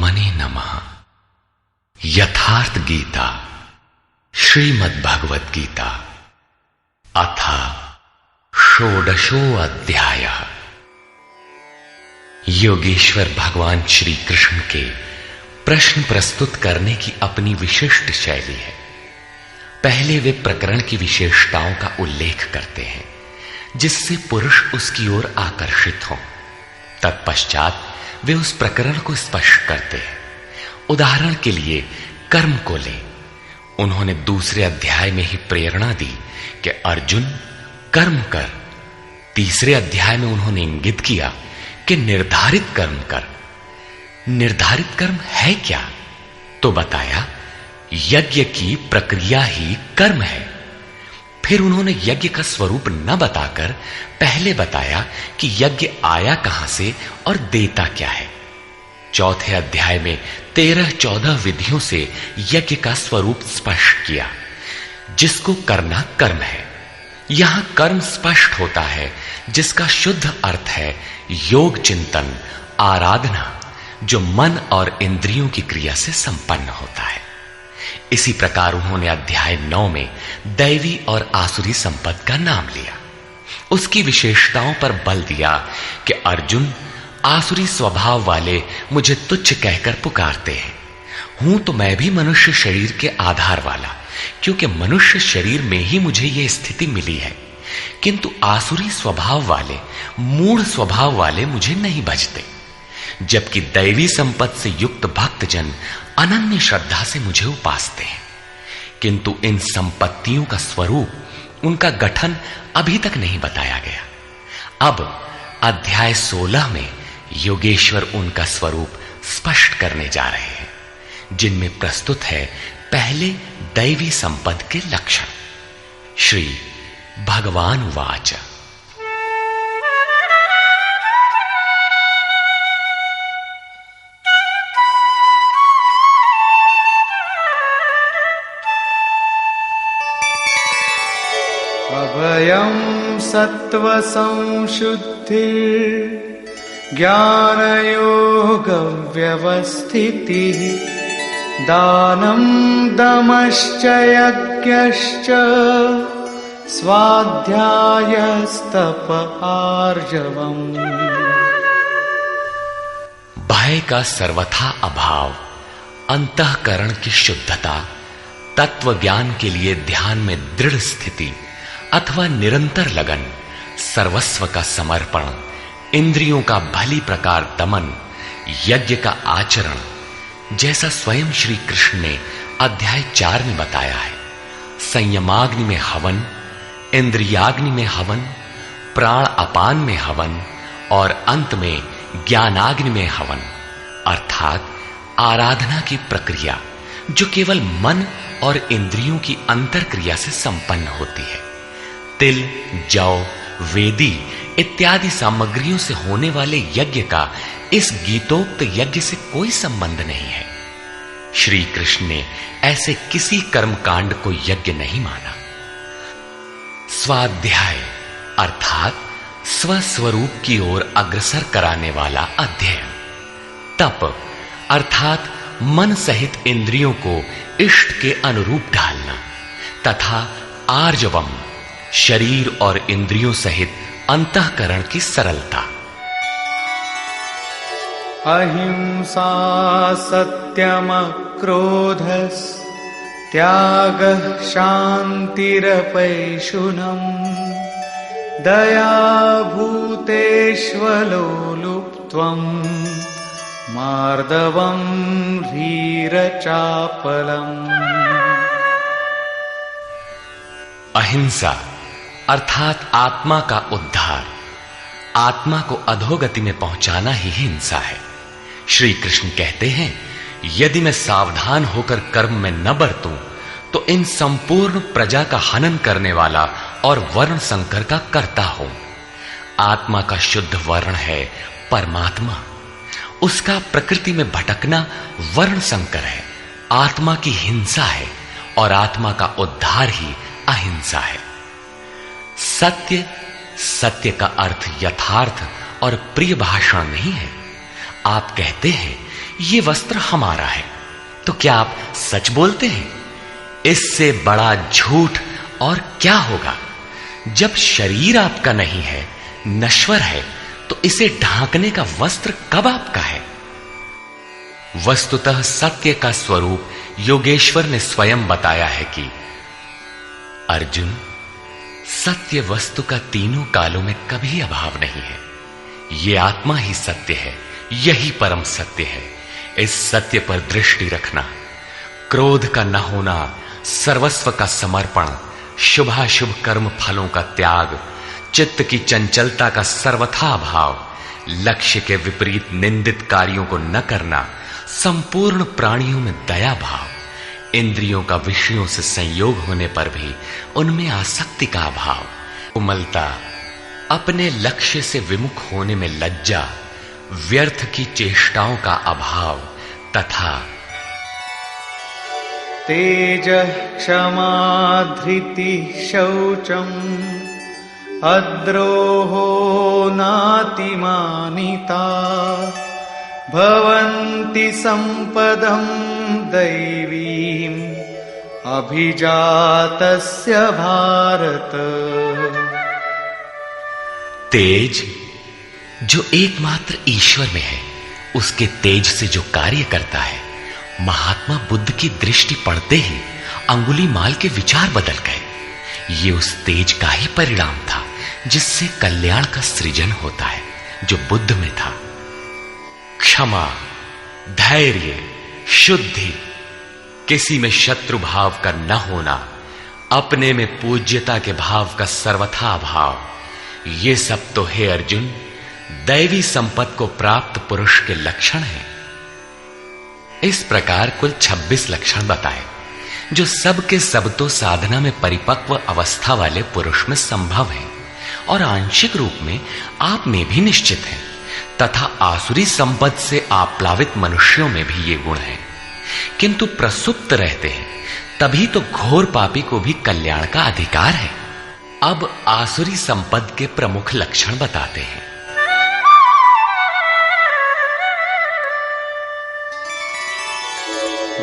परमात्मने नमः। यथार्थ गीता श्रीमद् भगवद गीता अथ षोडशो अध्यायः। योगेश्वर भगवान श्री कृष्ण के प्रश्न प्रस्तुत करने की अपनी विशिष्ट शैली है। पहले वे प्रकरण की विशेषताओं का उल्लेख करते हैं जिससे पुरुष उसकी ओर आकर्षित हों। तत्पश्चात वे उस प्रकरण को स्पष्ट करते हैं। उदाहरण के लिए कर्म को लें। उन्होंने दूसरे अध्याय में ही प्रेरणा दी कि अर्जुन कर्म कर। तीसरे अध्याय में उन्होंने इंगित किया कि निर्धारित कर्म कर। निर्धारित कर्म है क्या? तो बताया यज्ञ की प्रक्रिया ही कर्म है। फिर उन्होंने यज्ञ का स्वरूप न बताकर पहले बताया कि यज्ञ आया कहां से और देता क्या है। चौथे अध्याय में 13-14 विधियों से यज्ञ का स्वरूप स्पष्ट किया जिसको करना कर्म है। यहां कर्म स्पष्ट होता है जिसका शुद्ध अर्थ है योग चिंतन, आराधना, जो मन और इंद्रियों की क्रिया से संपन्न होता है। इसी प्रकार उन्होंने अध्याय 9 में दैवी और आसुरी संपद का नाम लिया। उसकी विशेषताओं पर बल दिया कि अर्जुन आसुरी स्वभाव वाले मुझे तुच्छ कहकर पुकारते हैं। हूं तो मैं भी मनुष्य शरीर के आधार वाला, क्योंकि मनुष्य शरीर में ही मुझे यह स्थिति मिली है। किंतु आसुरी स्वभाव वाले, मूढ़ स्वभाव वाले मुझे नहीं भजते, जबकि दैवी संपत्ति से युक्त भक्तजन अनन्य श्रद्धा से मुझे उपासते हैं। किंतु इन संपत्तियों का स्वरूप, उनका गठन अभी तक नहीं बताया गया। अब अध्याय 16 में योगेश्वर उनका स्वरूप स्पष्ट करने जा रहे हैं, जिनमें प्रस्तुत है पहले दैवी संपद के लक्षण। श्री भगवान वाच। अभयं सत्व संशुद्धि ज्ञानयोग व्यवस्थितिः दानं दमश्च यज्ञश्च स्वाध्यायस्तप आर्जवम्। भय का सर्वथा अभाव, अंतःकरण की शुद्धता, तत्व ज्ञान के लिए ध्यान में दृढ़ स्थिति अथवा निरंतर लगन, सर्वस्व का समर्पण, इंद्रियों का भली प्रकार दमन, यज्ञ का आचरण, जैसा स्वयं श्री कृष्ण ने अध्याय 4 में बताया है। संयमाग्नि में हवन, इंद्रियाग्नि में हवन, प्राण अपान में हवन और अंत में ज्ञानाग्नि में हवन, अर्थात आराधना की प्रक्रिया जो केवल मन और इंद्रियों की अंतर क्रिया से संपन्न होती है। तिल, जौ, वेदी इत्यादि सामग्रियों से होने वाले यज्ञ का इस गीतोक्त यज्ञ से कोई संबंध नहीं है। श्री कृष्ण ने ऐसे किसी कर्मकांड को यज्ञ नहीं माना। स्वाध्याय अर्थात स्वस्वरूप की ओर अग्रसर कराने वाला अध्ययन। तप अर्थात मन सहित इंद्रियों को इष्ट के अनुरूप ढालना, तथा आर्जवम शरीर और इंद्रियों सहित अंतःकरण की सरलता। अहिंसा सत्यम क्रोधस् त्यागः शान्तिरपैशुनम् दया भूतेष्वलोलुप्त्वम् मार्दवम् ह्रीरचापलम्। अहिंसा अर्थात आत्मा का उद्धार, आत्मा को अधोगति में पहुंचाना ही हिंसा है। श्री कृष्ण कहते हैं, यदि मैं सावधान होकर कर्म में न बरतूं तो इन संपूर्ण प्रजा का हनन करने वाला और वर्ण संकर का कर्ता हूं। आत्मा का शुद्ध वर्ण है परमात्मा। उसका प्रकृति में भटकना वर्ण संकर है, आत्मा की हिंसा है, और आत्मा का उद्धार ही अहिंसा है। सत्य, सत्य का अर्थ यथार्थ और प्रिय भाषण नहीं है। आप कहते हैं ये वस्त्र हमारा है, तो क्या आप सच बोलते हैं? इससे बड़ा झूठ और क्या होगा? जब शरीर आपका नहीं है, नश्वर है, तो इसे ढांकने का वस्त्र कब आपका है? वस्तुतः सत्य का स्वरूप योगेश्वर ने स्वयं बताया है कि अर्जुन, सत्य वस्तु का तीनों कालों में कभी अभाव नहीं है। ये आत्मा ही सत्य है, यही परम सत्य है। इस सत्य पर दृष्टि रखना, क्रोध का न होना, सर्वस्व का समर्पण, शुभाशुभ कर्म फलों का त्याग, चित्त की चंचलता का सर्वथा अभाव, लक्ष्य के विपरीत निंदित कार्यों को न करना, संपूर्ण प्राणियों में दया भाव, इंद्रियों का विषयों से संयोग होने पर भी उनमें आसक्ति का अभाव, कोमलता, अपने लक्ष्य से विमुख होने में लज्जा, व्यर्थ की चेष्टाओं का अभाव तथा तेजः क्षमा धृतिः शौचम् अद्रोहो नातिमानिता भवन्ति सम्पदं दैवीम् अभिजातस्य भारत। तेज जो एकमात्र ईश्वर में है, उसके तेज से जो कार्य करता है, महात्मा बुद्ध की दृष्टि पड़ते ही अंगुलीमाल के विचार बदल गए। ये उस तेज का ही परिणाम था जिससे कल्याण का सृजन होता है, जो बुद्ध में था। क्षमा, धैर्य, शुद्धि, किसी में शत्रु भाव का न होना, अपने में पूज्यता के भाव का सर्वथा अभाव, ये सब तो हे अर्जुन दैवी संपत्ति को प्राप्त पुरुष के लक्षण हैं। इस प्रकार कुल 26 लक्षण बताए, जो सब के सब तो साधना में परिपक्व अवस्था वाले पुरुष में संभव है और आंशिक रूप में आप में भी निश्चित है, तथा आसुरी संपत्ति से आप्लावित मनुष्यों में भी ये गुण है, किंतु प्रसुप्त रहते हैं, तभी तो घोर पापी को भी कल्याण का अधिकार है। अब आसुरी संपद के प्रमुख लक्षण बताते हैं।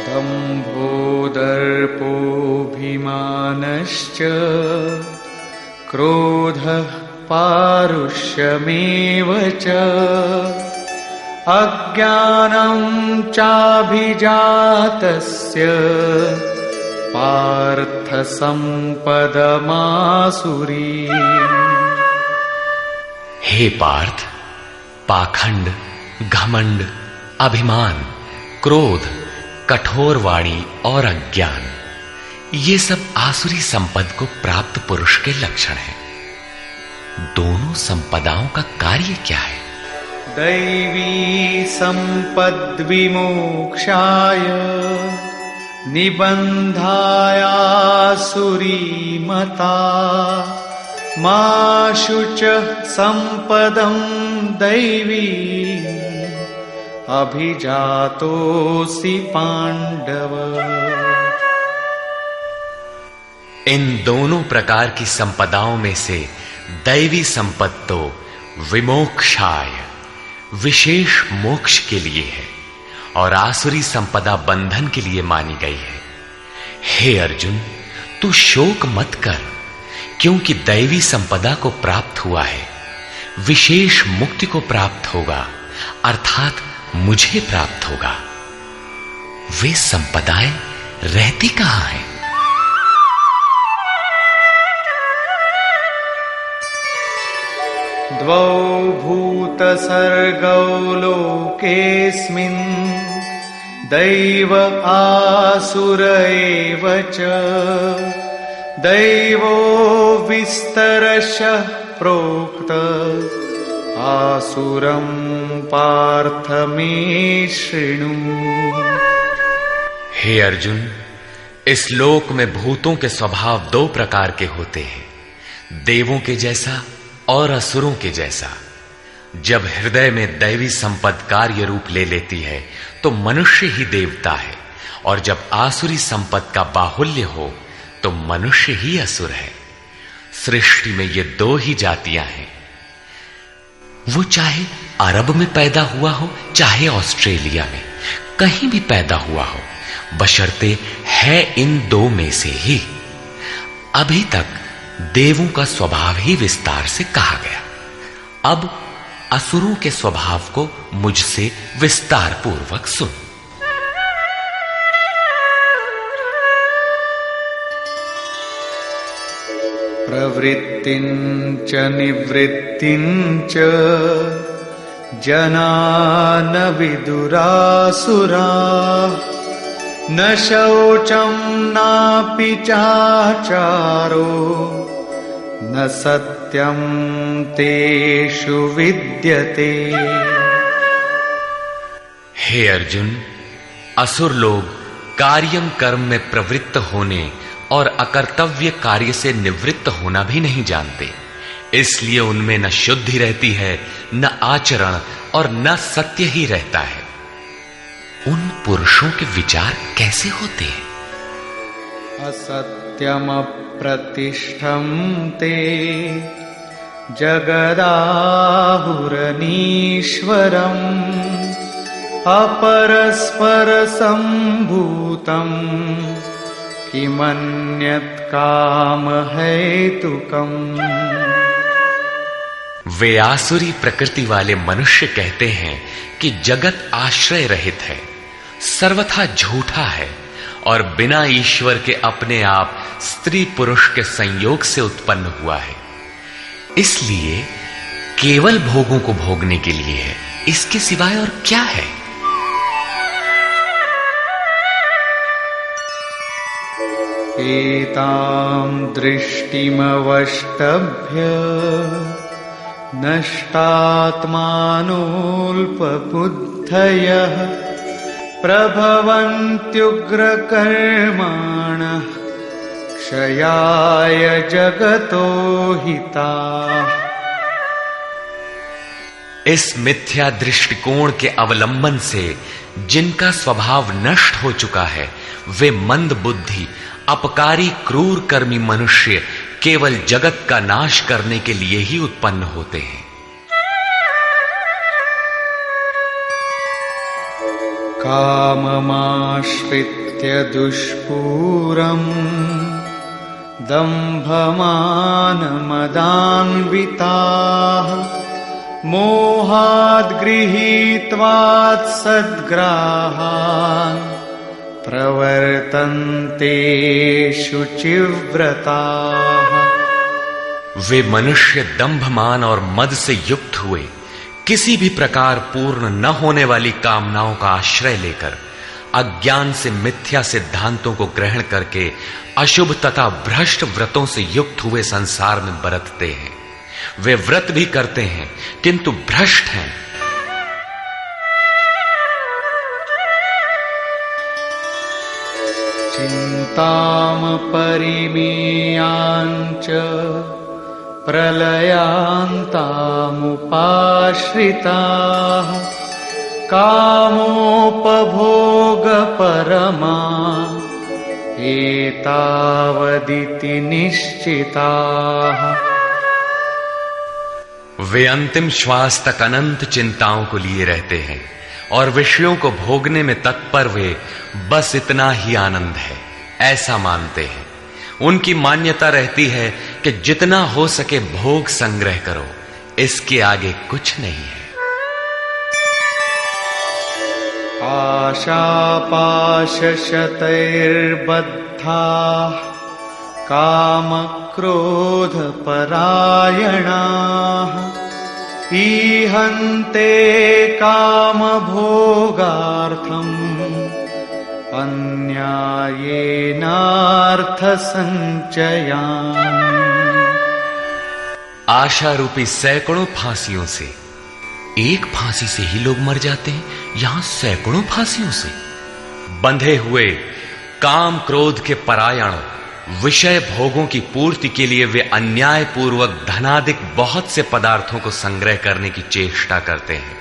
दम्भो दर्पोऽभिमानश्च क्रोधः पारुष्यमेव च अज्ञानं चाभिजातस्य पार्थ संपदमासुरी। हे पार्थ, पाखंड, घमंड, अभिमान, क्रोध, कठोर वाणी और अज्ञान, ये सब आसुरी संपद को प्राप्त पुरुष के लक्षण हैं। दोनों संपदाओं का कार्य क्या है? दैवी संपद विमोक्षाय निबन्धायासुरी मता मा शुचः संपदं दैवी अभिजातोऽसि पांडव। इन दोनों प्रकार की संपदाओं में से दैवी संपत्ति तो विमोक्षाय, विशेष मोक्ष के लिए है, और आसुरी संपदा बंधन के लिए मानी गई है। हे अर्जुन, तू शोक मत कर, क्योंकि दैवी संपदा को प्राप्त हुआ है, विशेष मुक्ति को प्राप्त होगा, अर्थात मुझे प्राप्त होगा। वे संपदाएं रहती कहां हैं? द्वौ भूतसर्गौ लोकेऽस्मिन् दैव आसुर एव च दैवो विस्तरशः प्रोक्त आसुरं पार्थ मे शृणु। हे अर्जुन, इस लोक में भूतों के स्वभाव दो प्रकार के होते हैं, देवों के जैसा और असुरों के जैसा। जब हृदय में दैवी संपद कार्य रूप ले लेती है तो मनुष्य ही देवता है, और जब आसुरी संपद का बाहुल्य हो तो मनुष्य ही असुर है। सृष्टि में ये दो ही जातियां हैं, वो चाहे अरब में पैदा हुआ हो चाहे ऑस्ट्रेलिया में, कहीं भी पैदा हुआ हो, बशर्ते है इन दो में से ही। अभी तक देवों का स्वभाव ही विस्तार से कहा गया, अब असुरों के स्वभाव को मुझसे विस्तार पूर्वक सुन। प्रवृत्तिञ्च निवृत्तिञ्च जना न विदुरासुराः न शौचं नापि चाचारो न सत्यं तेषु विद्यते। हे अर्जुन, असुर लोग कार्यम कर्म में प्रवृत्त होने और अकर्तव्य कार्य से निवृत्त होना भी नहीं जानते, इसलिए उनमें न शुद्धि रहती है, न आचरण और न सत्य ही रहता है। उन पुरुषों के विचार कैसे होते हैं? असत्यम प्रतिष्ठं ते जगदाहुरनीश्वरम् अपरस्पर संभूतम् किमन्यत् काम हेतुकम्। वे आसुरी प्रकृति वाले मनुष्य कहते हैं कि जगत आश्रय रहित है, सर्वथा झूठा है और बिना ईश्वर के अपने आप स्त्री पुरुष के संयोग से उत्पन्न हुआ है, इसलिए केवल भोगों को भोगने के लिए है, इसके सिवाय और क्या है? एतां दृष्टिमवष्टभ्य नष्टात्मानोऽल्पबुद्धयः प्रभवन्त्युग्रकर्माणः क्षयाय जगतो हिताः। इस मिथ्या दृष्टिकोण के अवलंबन से जिनका स्वभाव नष्ट हो चुका है, वे मंद बुद्धि अपकारी क्रूर कर्मी मनुष्य केवल जगत का नाश करने के लिए ही उत्पन्न होते हैं। काममाश्रित्य दुष्पूरम् दम्भमानमदान्विताः मोहाद् गृहीत्वात् सद्ग्राहान् प्रवर्तन्ते शुचिव्रताः। वे मनुष्य दंभमान और मद से युक्त हुए किसी भी प्रकार पूर्ण न होने वाली कामनाओं का आश्रय लेकर अज्ञान से मिथ्या सिद्धांतों को ग्रहण करके अशुभ तथा भ्रष्ट व्रतों से युक्त हुए संसार में बरतते हैं। वे व्रत भी करते हैं किंतु भ्रष्ट हैं। चिंताम परिमेयांच प्रलयांतामुपाश्रिताः कामोपभोगपरमा एतावदिति निश्चिताः। वे अंतिम श्वास तक अनंत चिंताओं को लिए रहते हैं और विषयों को भोगने में तत्पर वे बस इतना ही आनंद है ऐसा मानते हैं। उनकी मान्यता रहती है कि जितना हो सके भोग संग्रह करो, इसके आगे कुछ नहीं है। आशापाशशतैर्बद्धाः कामक्रोधपरायणाः ईहन्ते कामभोगार्थम् अन्यायेनार्थसञ्चयान्। आशा रूपी सैकड़ों फांसियों से एक फांसी से ही लोग मर जाते हैं, यहां सैकड़ों फांसियों से बंधे हुए काम क्रोध के परायण विषय भोगों की पूर्ति के लिए वे अन्याय पूर्वक धनाधिक बहुत से पदार्थों को संग्रह करने की चेष्टा करते हैं।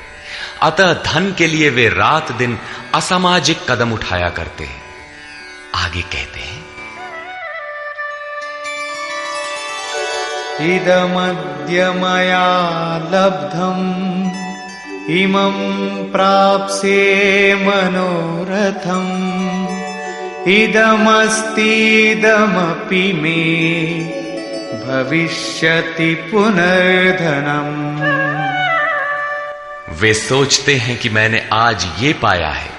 अतः धन के लिए वे रात दिन असामाजिक कदम उठाया करते हैं। आगे कहते हैं, इदमद्य मया लब्धम् इमं प्राप्स्ये मनोरथम् इदमस्तीदमपि मे भविष्यति पुनर्धनम्। वे सोचते हैं कि मैंने आज ये पाया है,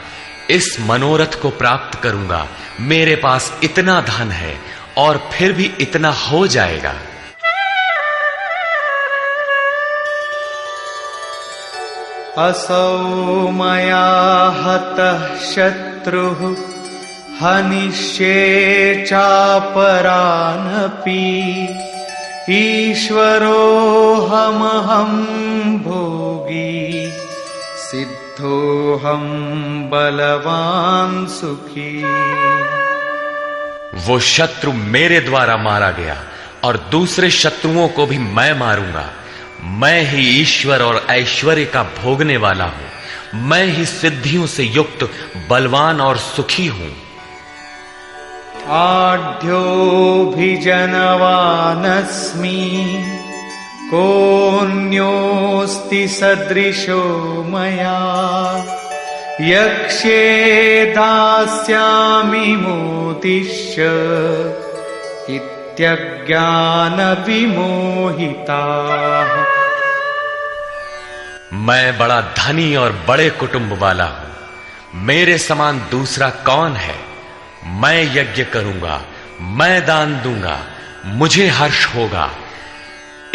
इस मनोरथ को प्राप्त करूंगा, मेरे पास इतना धन है और फिर भी इतना हो जाएगा। असौ मया हतः शत्रुः हनिष्ये चापरानपि ईश्वरोऽहमहं भोगी सिद्धोऽहं बलवान सुखी। वो शत्रु मेरे द्वारा मारा गया और दूसरे शत्रुओं को भी मैं मारूंगा। मैं ही ईश्वर और ऐश्वर्य का भोगने वाला हूं। मैं ही सिद्धियों से युक्त बलवान और सुखी हूं। आढ्योऽभिजनवानस्मि कोऽन्योऽस्ति सदृशो मया यक्ष्ये दास्यामि मोदिष्य इत्यज्ञानविमोहिताः। मैं बड़ा धनी और बड़े कुटुंब वाला हूं। मेरे समान दूसरा कौन है? मैं यज्ञ करूंगा, मैं दान दूंगा, मुझे हर्ष होगा।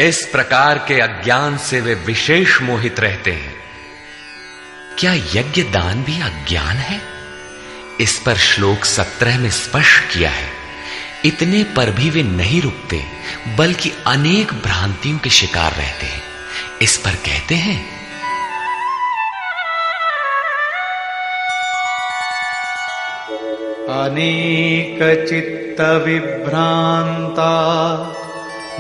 इस प्रकार के अज्ञान से वे विशेष मोहित रहते हैं। क्या यज्ञ दान भी अज्ञान है? इस पर श्लोक 17 में स्पष्ट किया है। इतने पर भी वे नहीं रुकते, बल्कि अनेक भ्रांतियों के शिकार रहते हैं। इस पर कहते हैं, अनेक चित्त विभ्रांता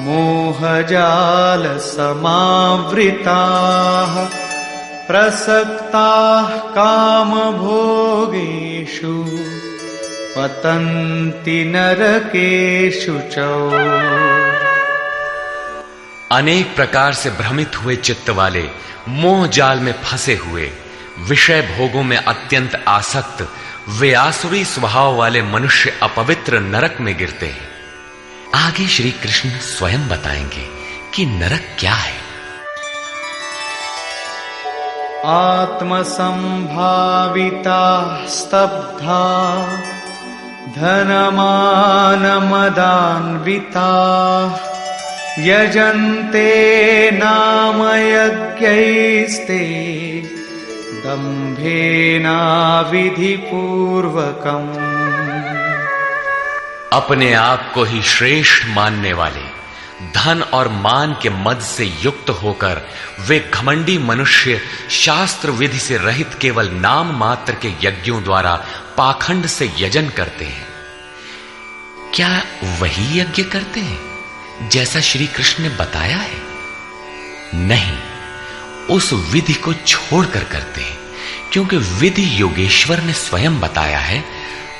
मोहजाल समावृताः प्रसक्ताः कामभोगेषु पतन्ति नरकेषु च। अनेक प्रकार से भ्रमित हुए चित्त वाले, मोह जाल में फंसे हुए, विषय भोगों में अत्यंत आसक्त, वे आसुरी स्वभाव वाले मनुष्य अपवित्र नरक में गिरते हैं। आगे श्री कृष्ण स्वयं बताएंगे कि नरक क्या है। आत्मसंभाविता स्तब्धा धनमानमदान्विता यजन्ते नाम यज्ञैस्ते दम्भेना विधिपूर्वकम्। अपने आप को ही श्रेष्ठ मानने वाले, धन और मान के मद से युक्त होकर वे घमंडी मनुष्य शास्त्र विधि से रहित केवल नाम मात्र के यज्ञों द्वारा पाखंड से यजन करते हैं। क्या वही यज्ञ करते हैं जैसा श्री कृष्ण ने बताया है? नहीं, उस विधि को छोड़कर करते हैं, क्योंकि विधि योगेश्वर ने स्वयं बताया है।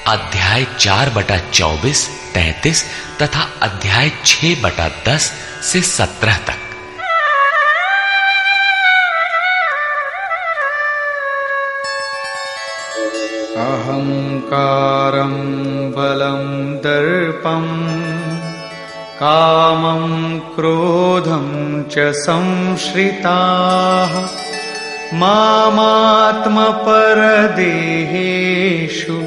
अध्याय 4/24, 33 तथा अध्याय 6/10 से 17 तक। अहंकारं बलं दर्पं कामं क्रोधं च संश्रिताः मामात्मपरदेहेषु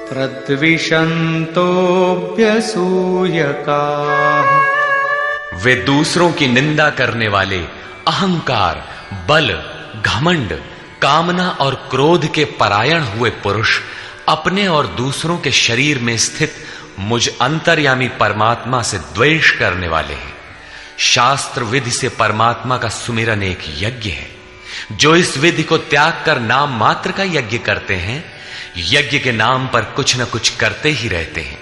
प्रद्विषन्तोऽभ्यसूयकाः। वे दूसरों की निंदा करने वाले, अहंकार, बल, घमंड, कामना और क्रोध के परायण हुए पुरुष अपने और दूसरों के शरीर में स्थित मुझ अंतर्यामी परमात्मा से द्वेष करने वाले हैं। शास्त्र विधि से परमात्मा का सुमिरन एक यज्ञ है। जो इस विधि को त्याग कर नाम मात्र का यज्ञ करते हैं, यज्ञ के नाम पर कुछ न कुछ करते ही रहते हैं।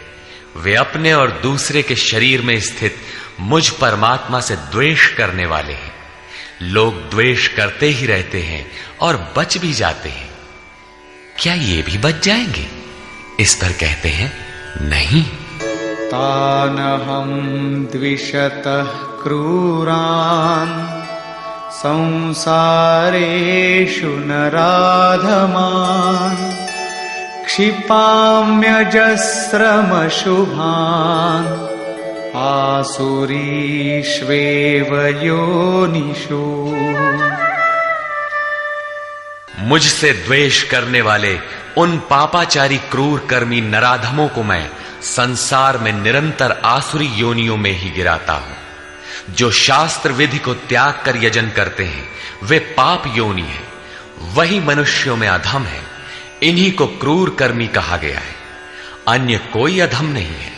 वे अपने और दूसरे के शरीर में स्थित मुझ परमात्मा से द्वेष करने वाले हैं। लोग द्वेष करते ही रहते हैं और बच भी जाते हैं। क्या ये भी बच जाएंगे? इस पर कहते हैं, नहीं। तानहं द्विषतः क्रूरान् संसारेषु नराधमान् क्षिपाम्यजस्रमशुभान् आसुरीष्वेव योनिषु। मुझसे द्वेष करने वाले उन पापाचारी क्रूर कर्मी नराधमों को मैं संसार में निरंतर आसुरी योनियों में ही गिराता हूं। जो शास्त्र विधि को त्याग कर यजन करते हैं वे पाप योनि है, वही मनुष्यों में अधम है। इन्हीं को क्रूर कर्मी कहा गया है, अन्य कोई अधम नहीं है।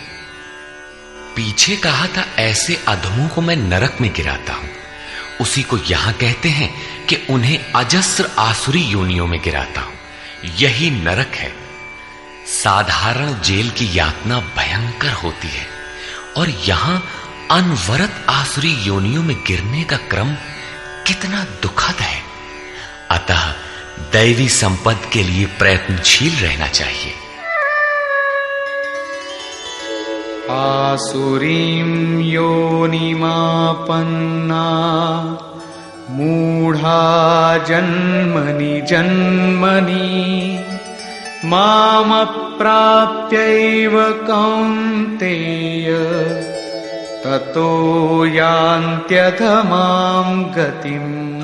पीछे कहा था ऐसे अधमों को मैं नरक में गिराता हूं, उसी को यहां कहते हैं कि उन्हें अजस्र आसुरी योनियों में गिराता हूं। यही नरक है। साधारण जेल की यातना भयंकर होती है और यहां अनवरत आसुरी योनियों में गिरने का क्रम कितना दुखद है। अतः दैवी संपद के लिए प्रयत्नशील रहना चाहिए। आसुरीं योनिमापन्ना मूढ़ा जन्मनि जन्मनि मामप्राप्यैव कौन्तेय ततो यान्त्यधमां गतिम्।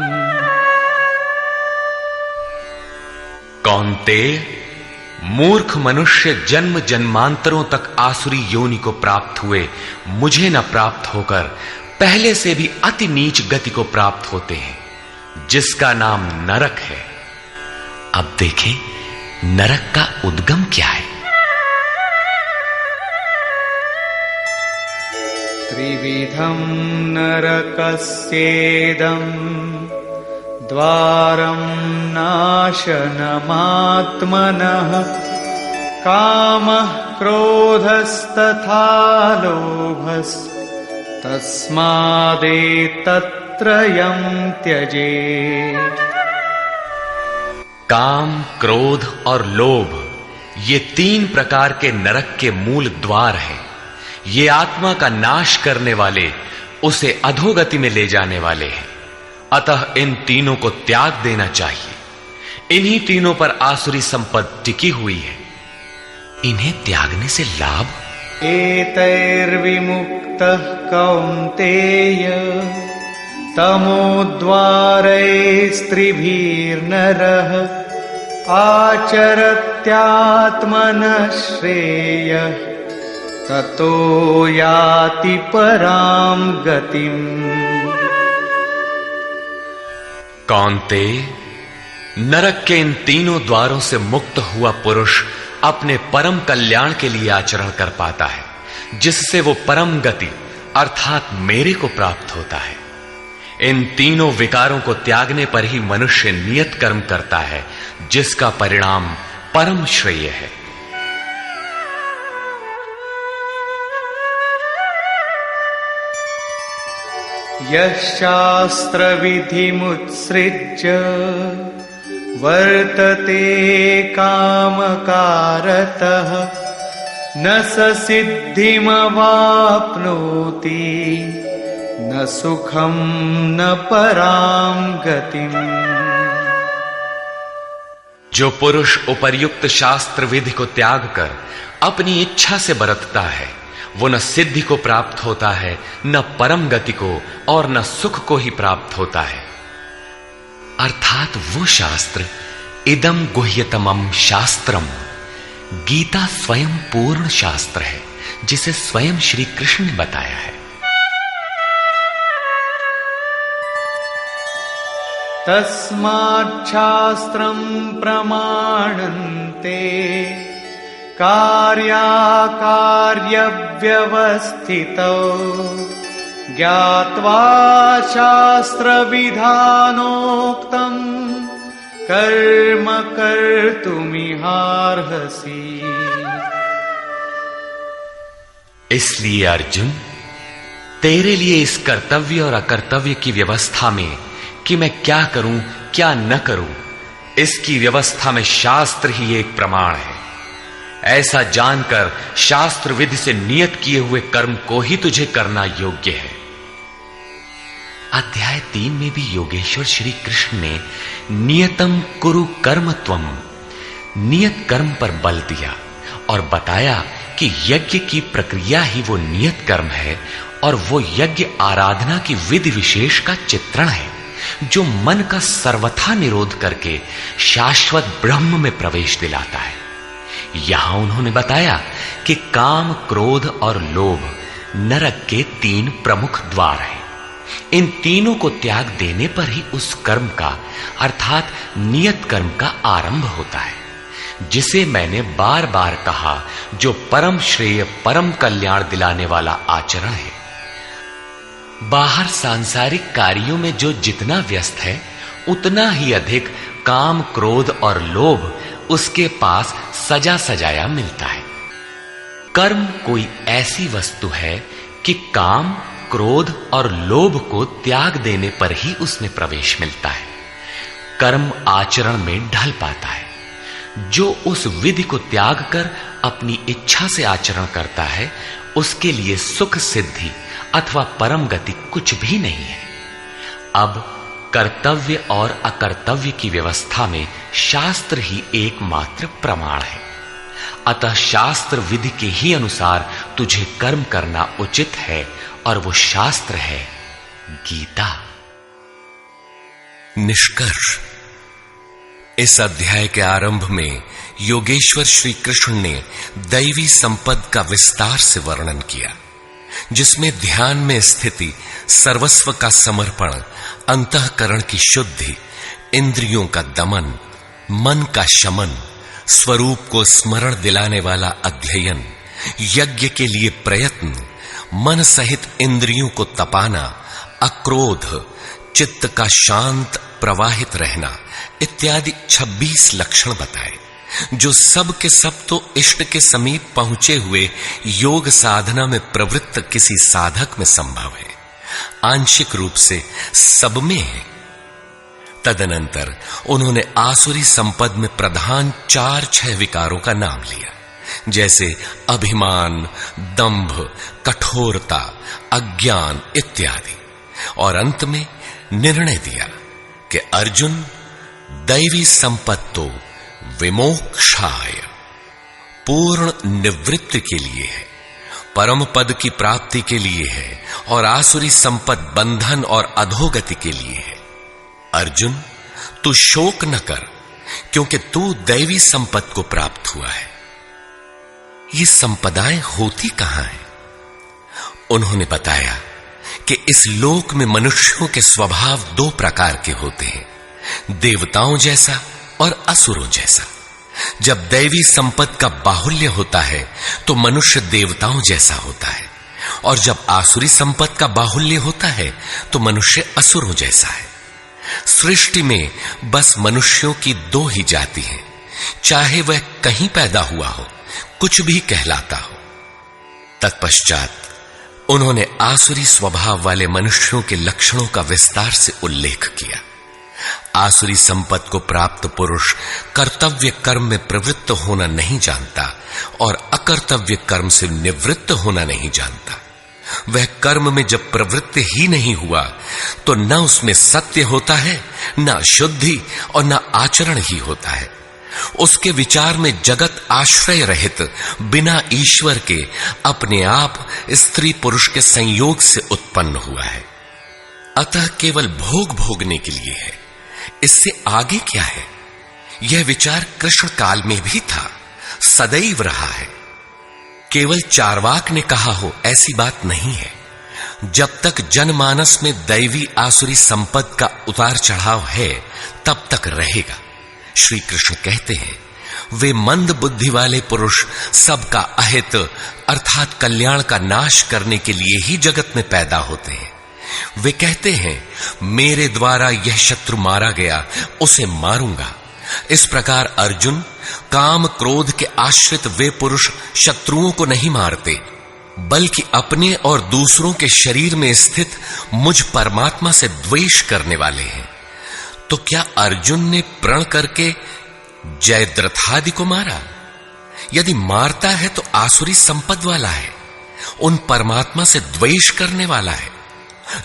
कौन्तेय, मूर्ख मनुष्य जन्म जन्मांतरों तक आसुरी योनि को प्राप्त हुए मुझे न प्राप्त होकर पहले से भी अति नीच गति को प्राप्त होते हैं, जिसका नाम नरक है। अब देखें नरक का उद्गम क्या है। त्रिविधं नरकस्येदं द्वारं नाशनमात्मनः कामः क्रोधस्तथा लोभस्तस्मादेतत्त्रयं त्यजेत्। काम, क्रोध और लोभ ये 3 प्रकार के नरक के मूल द्वार हैं। ये आत्मा का नाश करने वाले, उसे अधोगति में ले जाने वाले हैं। अतः इन तीनों को त्याग देना चाहिए। इन्हीं तीनों पर आसुरी संपत्ति टिकी हुई है। इन्हें त्यागने से लाभ। एतैर्विमुक्तः कौन्तेय तमोद्वारैस्त्रिभिर्नरः आचरत्यात्मनः श्रेयः ततो याति परां गतिम्। कौन्तेय, नरक के इन तीनों द्वारों से मुक्त हुआ पुरुष अपने परम कल्याण के लिए आचरण कर पाता है, जिससे वो परम गति अर्थात मेरे को प्राप्त होता है। इन तीनों विकारों को त्यागने पर ही मनुष्य नियत कर्म करता है, जिसका परिणाम परम श्रेय है। यः शास्त्रविधिमुत्सृज्य वर्तते कामकारतः न स सिद्धिमवाप्नोति न सुखं न परां गतिम्। जो पुरुष उपर्युक्त शास्त्र विधि को त्याग कर अपनी इच्छा से बरतता है, वो न सिद्धि को प्राप्त होता है, न परम गति को और न सुख को ही प्राप्त होता है। अर्थात वो शास्त्र इदम गुह्यतमम शास्त्रम, गीता स्वयं पूर्ण शास्त्र है, जिसे स्वयं श्री कृष्ण ने बताया है। तस्माच्छास्त्रं प्रमाणन्ते कार्याकार्यव्यवस्थितौ ज्ञात्वा शास्त्रविधानोक्तं कर्म कर्तुमिहार्हसि। इसलिए अर्जुन, तेरे लिए इस कर्तव्य और अकर्तव्य की व्यवस्था में कि मैं क्या करूं क्या न करूं, इसकी व्यवस्था में शास्त्र ही एक प्रमाण है। ऐसा जानकर शास्त्र विधि से नियत किए हुए कर्म को ही तुझे करना योग्य है। अध्याय 3 में भी योगेश्वर श्री कृष्ण ने नियतम कुरु कर्मत्वम, नियत कर्म पर बल दिया और बताया कि यज्ञ की प्रक्रिया ही वो नियत कर्म है और वो यज्ञ आराधना की विधि विशेष का चित्रण है जो मन का सर्वथा निरोध करके शाश्वत ब्रह्म में प्रवेश दिलाता है। यहां उन्होंने बताया कि काम, क्रोध और लोभ नरक के 3 प्रमुख द्वार हैं। इन तीनों को त्याग देने पर ही उस कर्म का अर्थात नियत कर्म का आरंभ होता है, जिसे मैंने बार बार कहा, जो परम श्रेय, परम कल्याण दिलाने वाला आचरण है। बाहर सांसारिक कार्यों में जो जितना व्यस्त है उतना ही अधिक काम, क्रोध और लोभ उसके पास सजा सजाया मिलता है। कर्म कोई ऐसी वस्तु है कि काम, क्रोध और लोभ को त्याग देने पर ही उसमें प्रवेश मिलता है, कर्म आचरण में ढल पाता है। जो उस विधि को त्याग कर अपनी इच्छा से आचरण करता है उसके लिए सुख सिद्धि अथवा परम गति कुछ भी नहीं है। अब कर्तव्य और अकर्तव्य की व्यवस्था में शास्त्र ही एकमात्र प्रमाण है। अतः शास्त्र विधि के ही अनुसार तुझे कर्म करना उचित है और वो शास्त्र है गीता। निष्कर्ष, इस अध्याय के आरंभ में योगेश्वर श्री कृष्ण ने दैवी संपद का विस्तार से वर्णन किया, जिसमें ध्यान में स्थिति, सर्वस्व का समर्पण, अंतःकरण की शुद्धि, इंद्रियों का दमन, मन का शमन, स्वरूप को स्मरण दिलाने वाला अध्ययन, यज्ञ के लिए प्रयत्न, मन सहित इंद्रियों को तपाना, अक्रोध, चित्त का शांत प्रवाहित रहना इत्यादि 26 लक्षण बताए, जो सब के सब तो इष्ट के समीप पहुंचे हुए योग साधना में प्रवृत्त किसी साधक में संभव है, आंशिक रूप से सब में है। तदनंतर उन्होंने आसुरी संपद में प्रधान 4-6 विकारों का नाम लिया, जैसे अभिमान, दंभ, कठोरता, अज्ञान इत्यादि, और अंत में निर्णय दिया कि अर्जुन, दैवी संपत्तो विमोक्षाय, पूर्ण निवृत्ति के लिए है, परम पद की प्राप्ति के लिए है, और आसुरी संपद बंधन और अधोगति के लिए है। अर्जुन, तू शोक न कर, क्योंकि तू दैवी संपत्ति को प्राप्त हुआ है। ये संपदाएं होती कहां हैं? उन्होंने बताया कि इस लोक में मनुष्यों के स्वभाव 2 प्रकार के होते हैं, देवताओं जैसा और असुरों जैसा। जब दैवी संपत्ति का बाहुल्य होता है तो मनुष्य देवताओं जैसा होता है, और जब आसुरी संपत्ति का बाहुल्य होता है तो मनुष्य असुरों जैसा है। सृष्टि में बस मनुष्यों की 2 ही जाति हैं, चाहे वह कहीं पैदा हुआ हो, कुछ भी कहलाता हो। तत्पश्चात उन्होंने आसुरी स्वभाव वाले मनुष्यों के लक्षणों का विस्तार से उल्लेख किया। आसुरी संपत्ति को प्राप्त पुरुष कर्तव्य कर्म में प्रवृत्त होना नहीं जानता और अकर्तव्य कर्म से निवृत्त होना नहीं जानता। वह कर्म में जब प्रवृत्त ही नहीं हुआ तो न उसमें सत्य होता है, न शुद्धि और न आचरण ही होता है। उसके विचार में जगत आश्रय रहित, बिना ईश्वर के, अपने आप स्त्री पुरुष के संयोग से उत्पन्न हुआ है। अतः केवल भोग भोगने के लिए है, इससे आगे क्या है? यह विचार कृष्ण काल में भी था, सदैव रहा है। केवल चार्वाक ने कहा हो ऐसी बात नहीं है। जब तक जनमानस में दैवी आसुरी संपद का उतार चढ़ाव है तब तक रहेगा। श्री कृष्ण कहते हैं, वे मंद बुद्धि वाले पुरुष सबका अहित अर्थात कल्याण का नाश करने के लिए ही जगत में पैदा होते हैं। वे कहते हैं, मेरे द्वारा यह शत्रु मारा गया, उसे मारूंगा। इस प्रकार अर्जुन, काम क्रोध के आश्रित वे पुरुष शत्रुओं को नहीं मारते, बल्कि अपने और दूसरों के शरीर में स्थित मुझ परमात्मा से द्वेष करने वाले हैं। तो क्या अर्जुन ने प्रण करके जयद्रथादि को मारा? यदि मारता है तो आसुरी संपद वाला है, उन परमात्मा से द्वेष करने वाला है।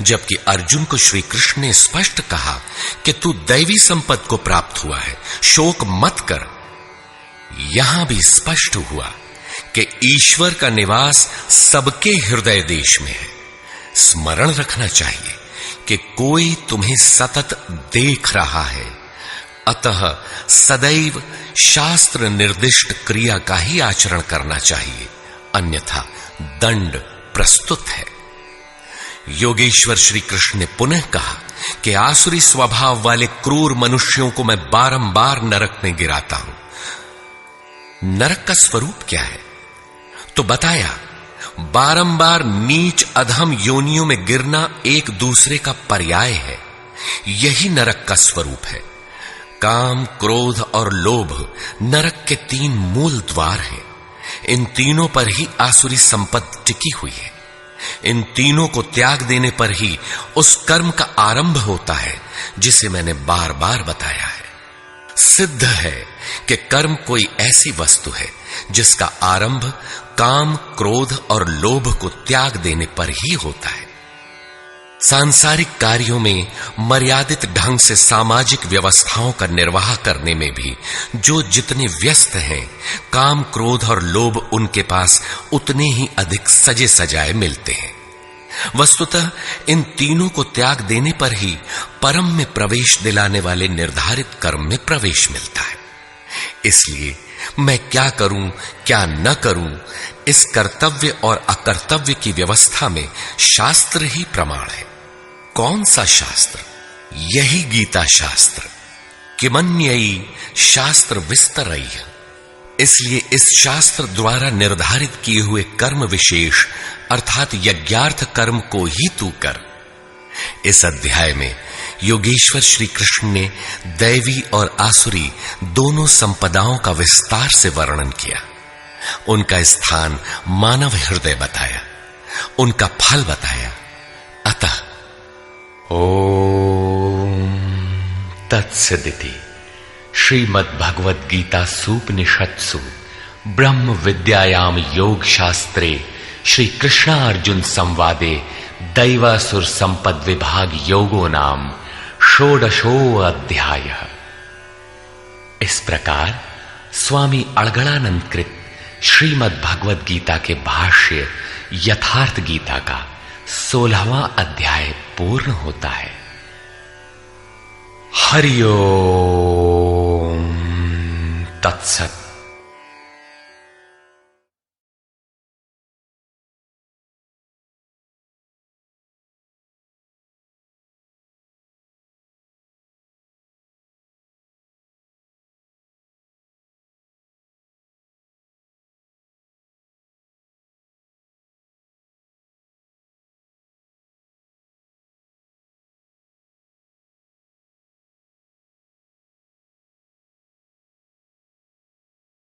जबकि अर्जुन को श्री कृष्ण ने स्पष्ट कहा कि तू दैवी संपत्ति को प्राप्त हुआ है, शोक मत कर। यहां भी स्पष्ट हुआ कि ईश्वर का निवास सबके हृदय देश में है। स्मरण रखना चाहिए कि कोई तुम्हें सतत देख रहा है, अतः सदैव शास्त्र निर्दिष्ट क्रिया का ही आचरण करना चाहिए, अन्यथा दंड प्रस्तुत है। योगेश्वर श्री कृष्ण ने पुनः कहा कि आसुरी स्वभाव वाले क्रूर मनुष्यों को मैं बारंबार नरक में गिराता हूं। नरक का स्वरूप क्या है? तो बताया, बारंबार नीच अधम योनियों में गिरना एक दूसरे का पर्याय है। यही नरक का स्वरूप है। काम, क्रोध और लोभ नरक के 3 मूल द्वार हैं। इन तीनों पर ही आसुरी संपत्ति टिकी हुई है। इन तीनों को त्याग देने पर ही उस कर्म का आरंभ होता है जिसे मैंने बार बार बताया है। सिद्ध है कि कर्म कोई ऐसी वस्तु है जिसका आरंभ काम, क्रोध और लोभ को त्याग देने पर ही होता है। सांसारिक कार्यों में मर्यादित ढंग से सामाजिक व्यवस्थाओं का निर्वाह करने में भी जो जितने व्यस्त हैं, काम, क्रोध और लोभ उनके पास उतने ही अधिक सजे सजाए मिलते हैं। वस्तुतः इन तीनों को त्याग देने पर ही परम में प्रवेश दिलाने वाले निर्धारित कर्म में प्रवेश मिलता है। इसलिए मैं क्या करूं, क्या न करूं, इस कर्तव्य और अकर्तव्य की व्यवस्था में शास्त्र ही प्रमाण है। कौन सा शास्त्र? यही गीता शास्त्र। किमन्ययी शास्त्र विस्तरई। इसलिए इस शास्त्र द्वारा निर्धारित किए हुए कर्म विशेष अर्थात यज्ञार्थ कर्म को ही तू कर। इस अध्याय में योगेश्वर श्री कृष्ण ने दैवी और आसुरी दोनों संपदाओं का विस्तार से वर्णन किया। उनका स्थान मानव हृदय बताया, उनका फल बताया। अतः ओम तत्सदिति श्रीमद् भगवद गीता सूपनिषत्सु ब्रह्म विद्यायाम योग शास्त्रे श्री कृष्णार्जुन संवादे दैवासुर संपद विभाग योगो नाम षोडशो अध्याय। इस प्रकार स्वामी अड़गड़ानंद कृत श्रीमद् भगवद गीता के भाष्य यथार्थ गीता का 16वां अध्याय पूर्ण होता है। हरि ओम तत्सत।